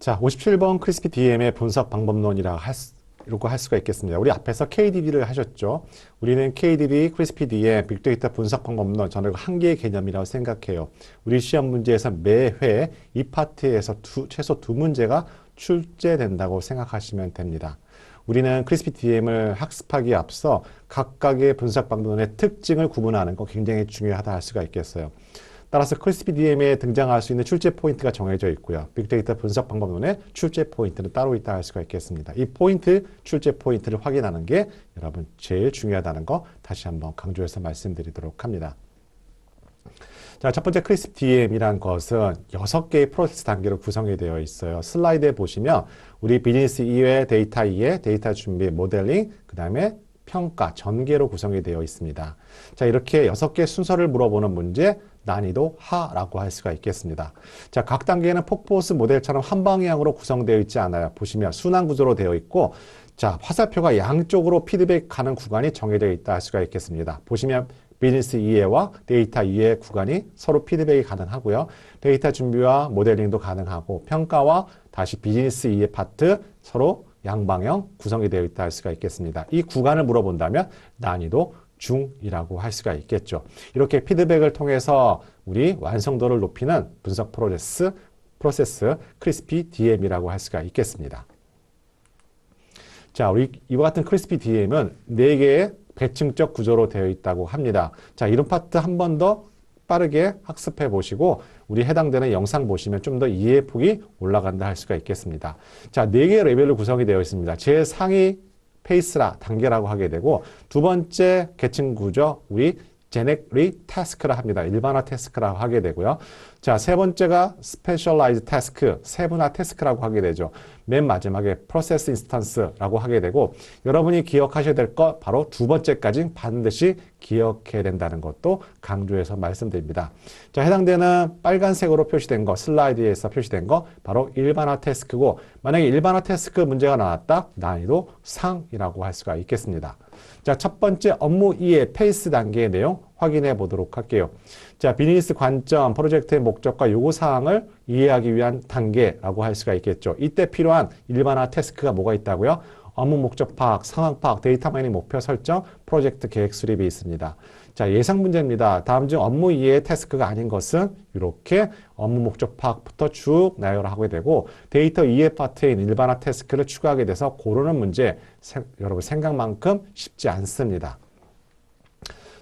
자, 57번 크리스피 DM의 분석 방법론이라고 할 수가 있겠습니다. 우리 앞에서 KDB를 하셨죠. 우리는 KDB, 크리스피 DM, 빅데이터 분석 방법론, 저는 한 개의 개념이라고 생각해요. 우리 시험 문제에서 매회 이 파트에서 최소 두 문제가 출제된다고 생각하시면 됩니다. 우리는 크리스피 DM을 학습하기에 앞서 각각의 분석 방법론의 특징을 구분하는 거 굉장히 중요하다 할 수가 있겠어요. 따라서 크리스피 DM에 등장할 수 있는 출제 포인트가 정해져 있고요. 빅데이터 분석 방법론의 출제 포인트는 따로 있다 할 수가 있겠습니다. 이 포인트, 출제 포인트를 확인하는 게 여러분 제일 중요하다는 거 다시 한번 강조해서 말씀드리도록 합니다. 자, 첫 번째 크리스피 DM이란 것은 6개의 프로세스 단계로 구성이 되어 있어요. 슬라이드에 보시면 우리 비즈니스 이해, 데이터 이해, 데이터 준비, 모델링, 그 다음에 평가, 전개로 구성이 되어 있습니다. 자, 이렇게 6개 순서를 물어보는 문제, 난이도 하라고 할 수가 있겠습니다. 자, 각 단계는 폭포스 모델처럼 한 방향으로 구성되어 있지 않아요. 보시면 순환 구조로 되어 있고, 자, 화살표가 양쪽으로 피드백 가는 구간이 정해져 있다 할 수가 있겠습니다. 보시면 비즈니스 이해와 데이터 이해 구간이 서로 피드백이 가능하고요. 데이터 준비와 모델링도 가능하고, 평가와 다시 비즈니스 이해 파트 서로 양방향 구성이 되어 있다 할 수가 있겠습니다. 이 구간을 물어본다면 난이도 중이라고 할 수가 있겠죠. 이렇게 피드백을 통해서 우리 완성도를 높이는 분석 프로세스 크리스피 DM이라고 할 수가 있겠습니다. 자, 우리 이와 같은 크리스피 DM은 4개의 배층적 구조로 되어 있다고 합니다. 자, 이런 파트 한 번 더 빠르게 학습해 보시고 우리 해당되는 영상 보시면 좀 더 이해 폭이 올라간다 할 수가 있겠습니다. 자, 4개의 레벨로 구성이 되어 있습니다. 제상위 페이스라 단계라고 하게 되고 두 번째 계층 구조 우리 제네릭 태스크라 합니다. 일반화 태스크라고 하게 되고요. 자, 세 번째가 스페셜라이즈 태스크, 세분화 태스크라고 하게 되죠. 맨 마지막에 프로세스 인스턴스라고 하게 되고 여러분이 기억하셔야 될 것 바로 두 번째까지 반드시 기억해야 된다는 것도 강조해서 말씀드립니다. 자, 해당되는 빨간색으로 표시된 거, 슬라이드에서 표시된 거 바로 일반화 태스크고 만약에 일반화 태스크 문제가 나왔다, 난이도 상이라고 할 수가 있겠습니다. 자, 첫 번째 업무 이해 페이스 단계의 내용 확인해 보도록 할게요. 자, 비즈니스 관점, 프로젝트의 목적과 요구사항을 이해하기 위한 단계라고 할 수가 있겠죠. 이때 필요한 일반화 태스크가 뭐가 있다고요? 업무 목적 파악, 상황 파악, 데이터 마이닝 목표 설정, 프로젝트 계획 수립이 있습니다. 자, 예상 문제입니다. 다음 중 업무 이해 태스크가 아닌 것은 이렇게 업무 목적 파악부터 쭉 나열을 하게 되고 데이터 이해 파트인 일반화 태스크를 추가하게 돼서 고르는 문제 여러분 생각만큼 쉽지 않습니다.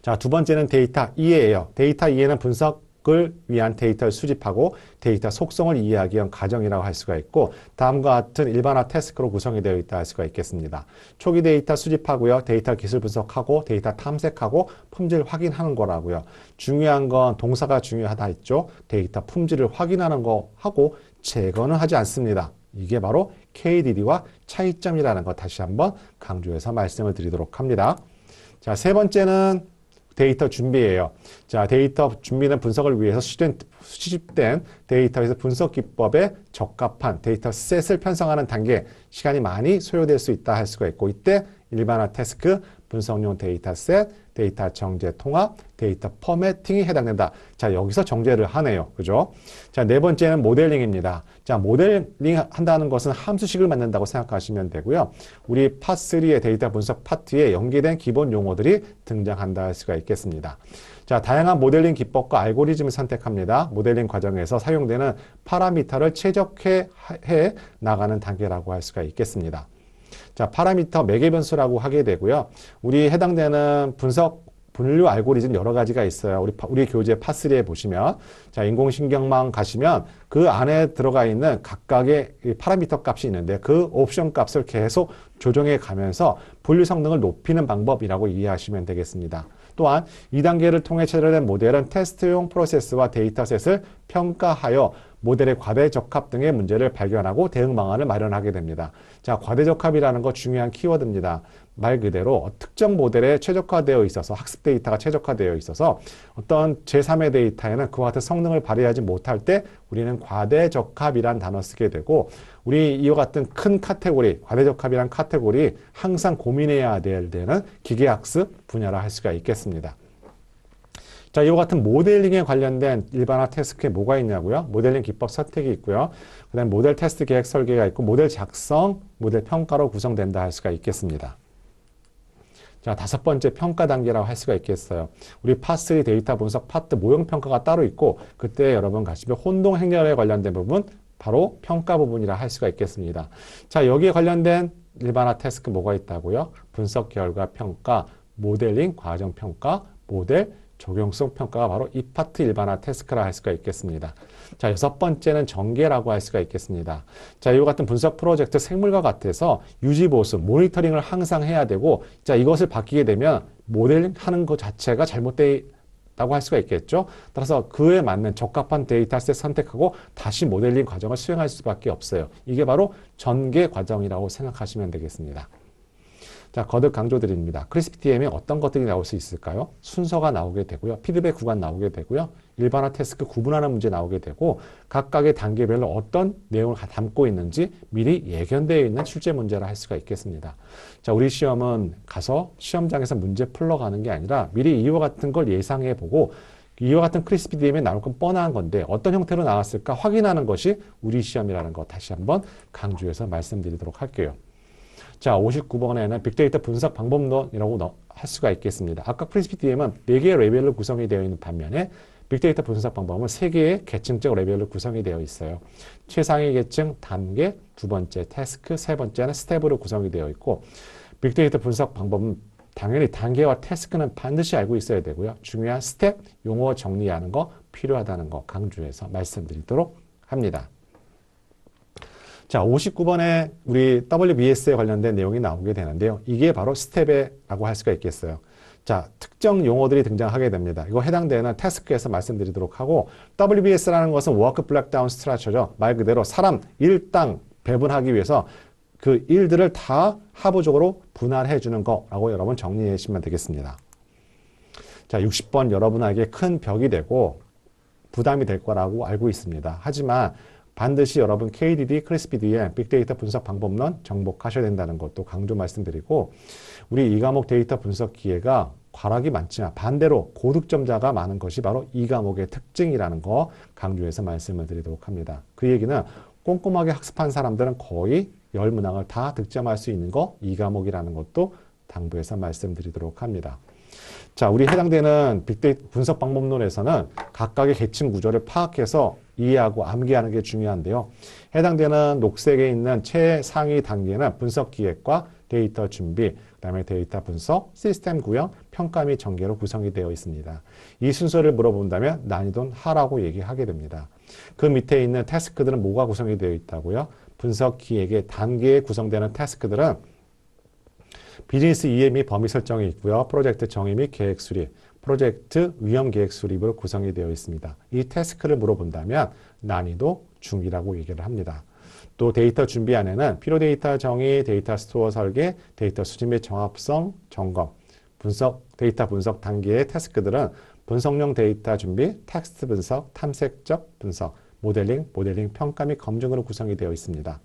자, 두 번째는 데이터 이해예요. 데이터 이해는 분석을 위한 데이터를 수집하고 데이터 속성을 이해하기 위한 과정이라고 할 수가 있고 다음과 같은 일반화 태스크로 구성이 되어 있다 할 수가 있겠습니다. 초기 데이터 수집하고요. 데이터 기술 분석하고 데이터 탐색하고 품질 확인하는 거라고요. 중요한 건 동사가 중요하다 했죠. 데이터 품질을 확인하는 거 하고 제거는 하지 않습니다. 이게 바로 KDD와 차이점이라는 거 다시 한번 강조해서 말씀을 드리도록 합니다. 자, 세 번째는 데이터 준비예요. 자, 데이터 준비는 분석을 위해서 수집된 데이터에서 분석 기법에 적합한 데이터 셋을 편성하는 단계, 시간이 많이 소요될 수 있다 할 수가 있고 이때 일반화 태스크, 분석용 데이터 셋, 데이터 정제 통합, 데이터 포매팅이 해당된다. 자, 여기서 정제를 하네요. 그죠? 자, 네 번째는 모델링입니다. 자, 모델링 한다는 것은 함수식을 만든다고 생각하시면 되고요. 우리 파3의 데이터 분석 파트에 연계된 기본 용어들이 등장한다 할 수가 있겠습니다. 자, 다양한 모델링 기법과 알고리즘을 선택합니다. 모델링 과정에서 사용되는 파라미터를 최적화해 나가는 단계라고 할 수가 있겠습니다. 자, 파라미터 매개 변수라고 하게 되고요. 우리 해당되는 분석 분류 알고리즘 여러 가지가 있어요. 우리 교재 파3에 보시면 자, 인공신경망 가시면 그 안에 들어가 있는 각각의 파라미터 값이 있는데 그 옵션 값을 계속 조정해 가면서 분류 성능을 높이는 방법이라고 이해하시면 되겠습니다. 또한 2단계를 통해 체결된 모델은 테스트용 프로세스와 데이터셋을 평가하여 모델의 과대적합 등의 문제를 발견하고 대응 방안을 마련하게 됩니다. 자, 과대적합이라는 거 중요한 키워드입니다. 말 그대로 특정 모델에 최적화되어 있어서 학습 데이터가 최적화되어 있어서 어떤 제3의 데이터에는 그와 같은 성능을 발휘하지 못할 때 우리는 과대적합이란 단어 쓰게 되고 우리 이와 같은 큰 카테고리, 과대적합이란 카테고리 항상 고민해야 될 때는 기계학습 분야라 할 수가 있겠습니다. 자, 이와 같은 모델링에 관련된 일반화 태스크에 뭐가 있냐고요? 모델링 기법 선택이 있고요. 그 다음에 모델 테스트 계획 설계가 있고 모델 작성, 모델 평가로 구성된다 할 수가 있겠습니다. 자, 다섯 번째 평가 단계라고 할 수가 있겠어요. 우리 파3 데이터 분석 파트 모형 평가가 따로 있고 그때 여러분 가시면 혼동 행렬에 관련된 부분 바로 평가 부분이라 할 수가 있겠습니다. 자, 여기에 관련된 일반화 태스크 뭐가 있다고요? 분석 결과 평가, 모델링 과정 평가, 모델 적용성 평가가 바로 이 파트 일반화 태스크라 할 수가 있겠습니다. 자, 여섯 번째는 전개라고 할 수가 있겠습니다. 자, 이와 같은 분석 프로젝트 생물과 같아서 유지 보수, 모니터링을 항상 해야 되고, 자, 이것을 바뀌게 되면 모델링 하는 것 자체가 잘못되다고 할 수가 있겠죠. 따라서 그에 맞는 적합한 데이터셋 선택하고 다시 모델링 과정을 수행할 수밖에 없어요. 이게 바로 전개 과정이라고 생각하시면 되겠습니다. 자, 거듭 강조드립니다. 크리스피 DM에 어떤 것들이 나올 수 있을까요? 순서가 나오게 되고요. 피드백 구간 나오게 되고요. 일반화 태스크 구분하는 문제 나오게 되고 각각의 단계별로 어떤 내용을 담고 있는지 미리 예견되어 있는 출제 문제라 할 수가 있겠습니다. 자, 우리 시험은 가서 시험장에서 문제 풀러가는 게 아니라 미리 이와 같은 걸 예상해 보고 이와 같은 크리스피 DM에 나올 건 뻔한 건데 어떤 형태로 나왔을까 확인하는 것이 우리 시험이라는 거 다시 한번 강조해서 말씀드리도록 할게요. 자, 59번에는 빅데이터 분석 방법론이라고 할 수가 있겠습니다. 아까 크리스피 DM은 4개의 레벨로 구성이 되어 있는 반면에 빅데이터 분석 방법은 3개의 계층적 레벨로 구성이 되어 있어요. 최상위 계층, 단계, 두 번째 태스크, 세 번째는 스텝으로 구성이 되어 있고 빅데이터 분석 방법은 당연히 단계와 태스크는 반드시 알고 있어야 되고요. 중요한 스텝, 용어 정리하는 거 필요하다는 거 강조해서 말씀드리도록 합니다. 자, 59번에 우리 WBS에 관련된 내용이 나오게 되는데요. 이게 바로 스텝이라고 할 수가 있겠어요. 자, 특정 용어들이 등장하게 됩니다. 이거 해당되는 태스크에서 말씀드리도록 하고 WBS라는 것은 Work Breakdown Structure죠. 말 그대로 사람, 일당 배분하기 위해서 그 일들을 다 하부적으로 분할해 주는 거라고 여러분 정리해 주시면 되겠습니다. 자, 60번 여러분에게 큰 벽이 되고 부담이 될 거라고 알고 있습니다. 하지만 반드시 여러분 KDD, 크리스피 DM, 빅데이터 분석 방법론 정복하셔야 된다는 것도 강조 말씀드리고 우리 이 과목 데이터 분석 기회가 과락이 많지만 반대로 고득점자가 많은 것이 바로 이 과목의 특징이라는 거 강조해서 말씀을 드리도록 합니다. 그 얘기는 꼼꼼하게 학습한 사람들은 거의 10문항을 다 득점할 수 있는 거 이 과목이라는 것도 당부해서 말씀드리도록 합니다. 자, 우리 해당되는 빅데이터 분석 방법론에서는 각각의 계층 구조를 파악해서 이해하고 암기하는 게 중요한데요. 해당되는 녹색에 있는 최상위 단계는 분석 기획과 데이터 준비, 그다음에 데이터 분석, 시스템 구형, 평가 및 전개로 구성이 되어 있습니다. 이 순서를 물어본다면 난이도는 하라고 얘기하게 됩니다. 그 밑에 있는 태스크들은 뭐가 구성이 되어 있다고요? 분석 기획의 단계에 구성되는 태스크들은 비즈니스 이해 및 범위 설정이 있고요. 프로젝트 정의 및 계획 수립, 프로젝트 위험 계획 수립으로 구성이 되어 있습니다. 이 태스크를 물어본다면 난이도 중이라고 얘기를 합니다. 또 데이터 준비 안에는 필요 데이터 정의, 데이터 스토어 설계, 데이터 수집 및 정합성 점검, 데이터 분석 단계의 태스크들은 분석용 데이터 준비, 텍스트 분석, 탐색적 분석, 모델링 평가 및 검증으로 구성이 되어 있습니다.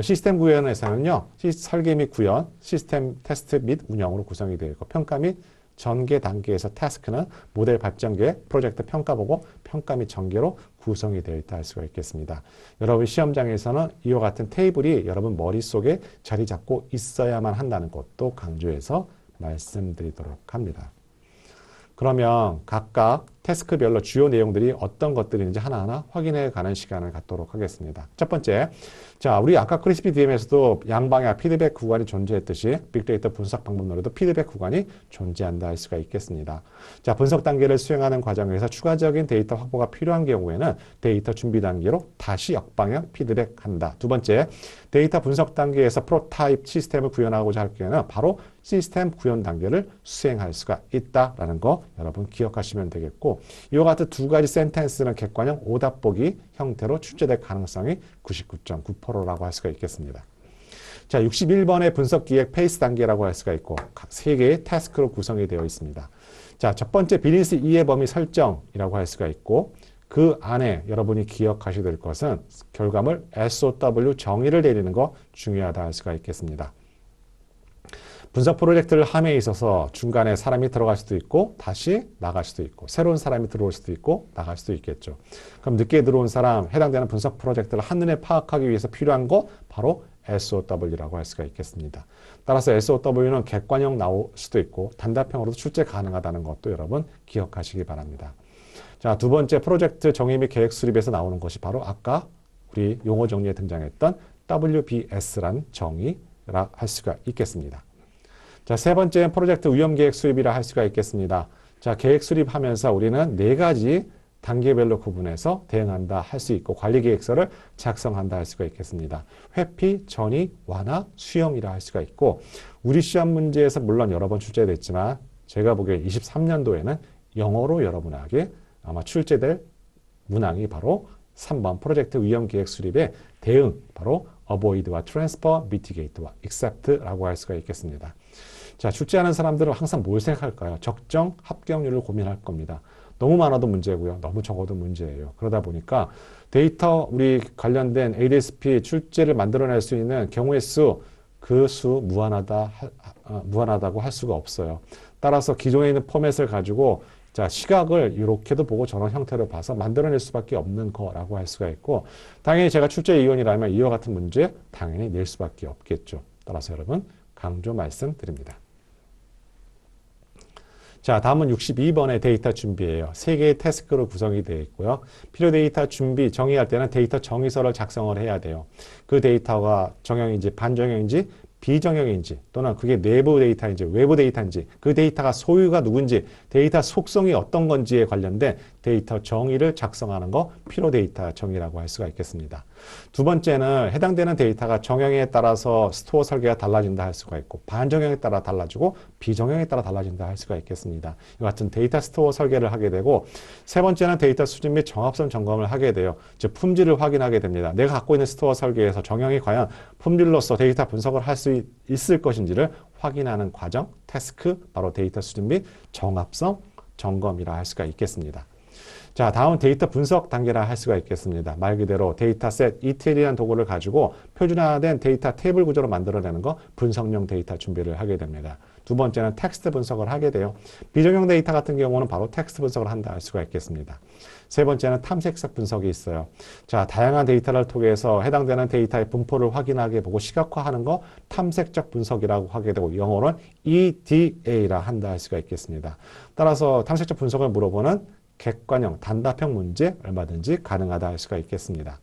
시스템 구현에서는요, 설계 및 구현, 시스템 테스트 및 운영으로 구성이 되어 있고 평가 및 전개 단계에서 태스크는 모델 발전 계획, 프로젝트 평가 보고 평가 및 전개로 구성이 되어 있다 할 수가 있겠습니다. 여러분 시험장에서는 이와 같은 테이블이 여러분 머릿속에 자리 잡고 있어야만 한다는 것도 강조해서 말씀드리도록 합니다. 그러면 각각 태스크별로 주요 내용들이 어떤 것들인지 하나하나 확인해 가는 시간을 갖도록 하겠습니다. 첫 번째, 자, 우리 아까 크리스피 DM에서도 양방향 피드백 구간이 존재했듯이 빅데이터 분석 방법론에도 피드백 구간이 존재한다 할 수가 있겠습니다. 자, 분석 단계를 수행하는 과정에서 추가적인 데이터 확보가 필요한 경우에는 데이터 준비 단계로 다시 역방향 피드백한다. 두 번째, 데이터 분석 단계에서 프로타입 시스템을 구현하고자 할 경우에는 바로 시스템 구현 단계를 수행할 수가 있다라는 거 여러분 기억하시면 되겠고 이와 같은 두 가지 센텐스는 객관형 오답 보기 형태로 출제될 가능성이 99.9%라고 할 수가 있겠습니다. 자, 61번의 분석 기획 페이스 단계라고 할 수가 있고 각 3개의 태스크로 구성이 되어 있습니다. 자, 첫 번째 비즈니스 이해 범위 설정이라고 할 수가 있고 그 안에 여러분이 기억하셔야 될 것은 결과물 SOW 정의를 내리는 거 중요하다 할 수가 있겠습니다. 분석 프로젝트를 함에 있어서 중간에 사람이 들어갈 수도 있고 다시 나갈 수도 있고 새로운 사람이 들어올 수도 있고 나갈 수도 있겠죠. 그럼 늦게 들어온 사람 해당되는 분석 프로젝트를 한눈에 파악하기 위해서 필요한 것 바로 SOW라고 할 수가 있겠습니다. 따라서 SOW는 객관형 나올 수도 있고 단답형으로도 출제 가능하다는 것도 여러분 기억하시기 바랍니다. 자, 두 번째 프로젝트 정의 및 계획 수립에서 나오는 것이 바로 아까 우리 용어 정리에 등장했던 WBS라는 정의라 할 수가 있겠습니다. 자, 세 번째는 프로젝트 위험 계획 수립이라 할 수가 있겠습니다. 자, 계획 수립하면서 우리는 네 가지 단계별로 구분해서 대응한다 할 수 있고 관리 계획서를 작성한다 할 수가 있겠습니다. 회피, 전이, 완화, 수용이라 할 수가 있고 우리 시험 문제에서 물론 여러 번 출제됐지만 제가 보기에 23년도에는 영어로 여러분에게 아마 출제될 문항이 바로 3번 프로젝트 위험 계획 수립의 대응 바로 avoid와 transfer, mitigate와 accept라고 할 수가 있겠습니다. 자, 출제하는 사람들은 항상 뭘 생각할까요? 적정 합격률을 고민할 겁니다. 너무 많아도 문제고요. 너무 적어도 문제예요. 그러다 보니까 데이터 우리 관련된 ADSP 출제를 만들어낼 수 있는 경우의 수, 그 수 무한하다고 할 수가 없어요. 따라서 기존에 있는 포맷을 가지고 자, 시각을 이렇게도 보고 저런 형태로 봐서 만들어낼 수밖에 없는 거라고 할 수가 있고 당연히 제가 출제위원이라면 이와 같은 문제 당연히 낼 수밖에 없겠죠. 따라서 여러분 강조 말씀드립니다. 자, 다음은 62번의 데이터 준비예요. 3개의 태스크로 구성이 되어 있고요. 필요 데이터 준비, 정의할 때는 데이터 정의서를 작성을 해야 돼요. 그 데이터가 정형인지 반정형인지 비정형인지 또는 그게 내부 데이터인지 외부 데이터인지 그 데이터가 소유가 누군지 데이터 속성이 어떤 건지에 관련된 데이터 정의를 작성하는 거 필요 데이터 정의라고 할 수가 있겠습니다. 두 번째는 해당되는 데이터가 정형에 따라서 스토어 설계가 달라진다 할 수가 있고 반정형에 따라 달라지고 비정형에 따라 달라진다 할 수가 있겠습니다. 이와 같은 데이터 스토어 설계를 하게 되고 세 번째는 데이터 수집 및 정합성 점검을 하게 돼요. 즉 품질을 확인하게 됩니다. 내가 갖고 있는 스토어 설계에서 정형이 과연 품질로서 데이터 분석을 할 수 있을 것인지를 확인하는 과정, 태스크, 바로 데이터 수집 및 정합성 점검이라 할 수가 있겠습니다. 자, 다음 데이터 분석 단계라 할 수가 있겠습니다. 말 그대로 데이터셋 ETL이라는 도구를 가지고 표준화된 데이터 테이블 구조로 만들어내는 거 분석용 데이터 준비를 하게 됩니다. 두 번째는 텍스트 분석을 하게 돼요. 비정형 데이터 같은 경우는 바로 텍스트 분석을 한다 할 수가 있겠습니다. 세 번째는 탐색적 분석이 있어요. 자, 다양한 데이터를 통해서 해당되는 데이터의 분포를 확인하게 보고 시각화하는 거 탐색적 분석이라고 하게 되고 영어로는 EDA라 한다 할 수가 있겠습니다. 따라서 탐색적 분석을 물어보는 객관형, 단답형 문제 얼마든지 가능하다 할 수가 있겠습니다.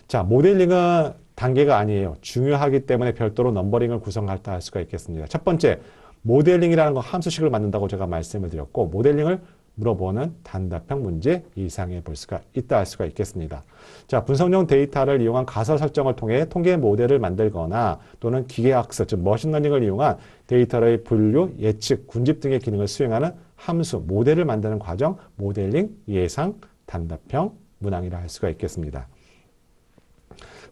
자, 모델링은 단계가 아니에요. 중요하기 때문에 별도로 넘버링을 구성할다 할 수가 있겠습니다. 첫 번째, 모델링이라는 거 함수식을 만든다고 제가 말씀을 드렸고 모델링을 물어보는 단답형 문제 이상해 볼 수가 있다 할 수가 있겠습니다. 자, 분석용 데이터를 이용한 가설 설정을 통해 통계 모델을 만들거나 또는 기계학습, 즉 머신러닝을 이용한 데이터의 분류, 예측, 군집 등의 기능을 수행하는 함수, 모델을 만드는 과정, 모델링, 예상, 단답형, 문항이라 할 수가 있겠습니다.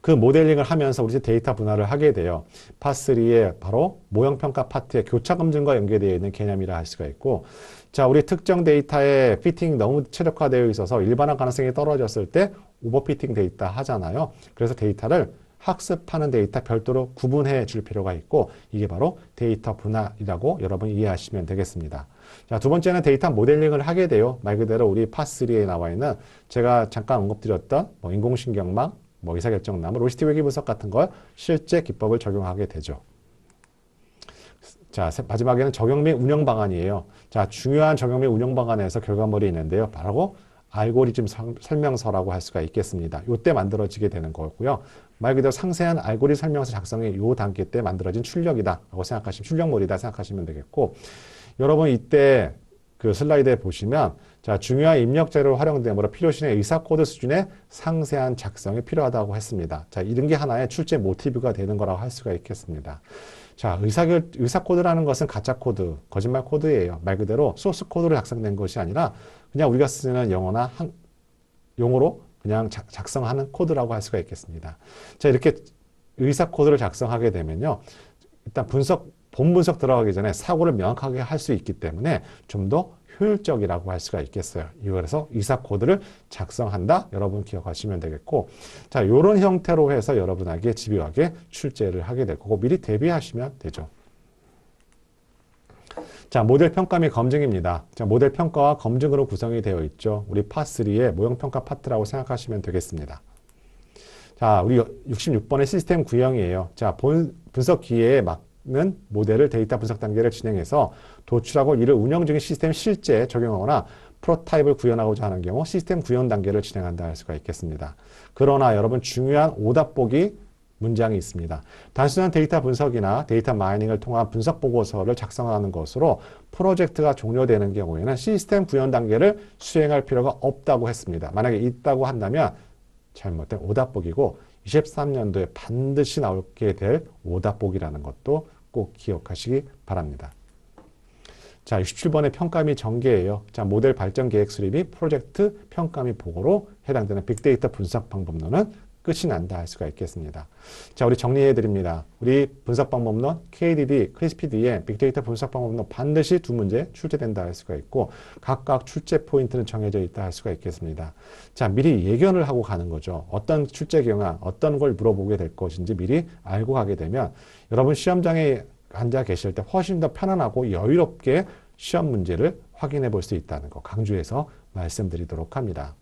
그 모델링을 하면서 우리 데이터 분할을 하게 돼요. 파3의 바로 모형평가 파트의 교차검증과 연계되어 있는 개념이라 할 수가 있고 자, 우리 특정 데이터의 피팅이 너무 최적화되어 있어서 일반화 가능성이 떨어졌을 때 오버피팅 데이터 하잖아요. 그래서 데이터를 학습하는 데이터 별도로 구분해 줄 필요가 있고 이게 바로 데이터 분할이라고 여러분이 이해하시면 되겠습니다. 자, 두 번째는 데이터 모델링을 하게 돼요. 말 그대로 우리 파3에 나와 있는 제가 잠깐 언급드렸던 인공신경망, 의사결정나무, 로시티 외기 분석 같은 걸 실제 기법을 적용하게 되죠. 자, 마지막에는 적용 및 운영 방안이에요. 자, 중요한 적용 및 운영 방안에서 결과물이 있는데요. 바로 알고리즘 설명서라고 할 수가 있겠습니다. 이때 만들어지게 되는 거고요. 말 그대로 상세한 알고리즘 설명서 작성이 이 단계 때 만들어진 출력이다 라고 생각하시면 출력물이다 생각하시면 되겠고 여러분 이때 그 슬라이드에 보시면 자, 중요한 입력 자료로 활용되므로 필요시의 의사 코드 수준의 상세한 작성이 필요하다고 했습니다. 자, 이런 게 하나의 출제 모티브가 되는 거라고 할 수가 있겠습니다. 자, 의사 코드라는 것은 가짜 코드, 거짓말 코드예요. 말 그대로 소스 코드로 작성된 것이 아니라 그냥 우리가 쓰는 영어나 용어로 그냥 작성하는 코드라고 할 수가 있겠습니다. 자, 이렇게 의사 코드를 작성하게 되면요. 일단 본 분석 들어가기 전에 사고를 명확하게 할 수 있기 때문에 좀 더 효율적이라고 할 수가 있겠어요. 그래서 의사 코드를 작성한다. 여러분 기억하시면 되겠고 자, 이런 형태로 해서 여러분에게 집요하게 출제를 하게 될 거고 미리 대비하시면 되죠. 자, 모델 평가 및 검증입니다. 자, 모델 평가와 검증으로 구성이 되어 있죠. 우리 파3의 모형 평가 파트라고 생각하시면 되겠습니다. 자, 우리 66번의 시스템 구형이에요. 자, 분석 기회에 맞는 모델을 데이터 분석 단계를 진행해서 도출하고 이를 운영 중인 시스템 실제에 적용하거나 프로타입을 구현하고자 하는 경우 시스템 구현 단계를 진행한다 할 수가 있겠습니다. 그러나 여러분 중요한 오답 보기 문장이 있습니다. 단순한 데이터 분석이나 데이터 마이닝을 통한 분석 보고서를 작성하는 것으로 프로젝트가 종료되는 경우에는 시스템 구현 단계를 수행할 필요가 없다고 했습니다. 만약에 있다고 한다면 잘못된 오답복이고 23년도에 반드시 나오게 될 오답복이라는 것도 꼭 기억하시기 바랍니다. 자, 67번의 평가 및 전개예요. 자, 모델 발전 계획 수립 및 프로젝트 평가 및 보고로 해당되는 빅데이터 분석 방법론은 끝이 난다 할 수가 있겠습니다. 자, 우리 정리해 드립니다. 우리 분석 방법론 KDB, 크리스피D의 빅데이터 분석 방법론 반드시 두 문제 출제된다 할 수가 있고 각각 출제 포인트는 정해져 있다 할 수가 있겠습니다. 자, 미리 예견을 하고 가는 거죠. 어떤 출제 경향, 어떤 걸 물어보게 될 것인지 미리 알고 가게 되면 여러분 시험장에 앉아 계실 때 훨씬 더 편안하고 여유롭게 시험 문제를 확인해 볼 수 있다는 거 강조해서 말씀드리도록 합니다.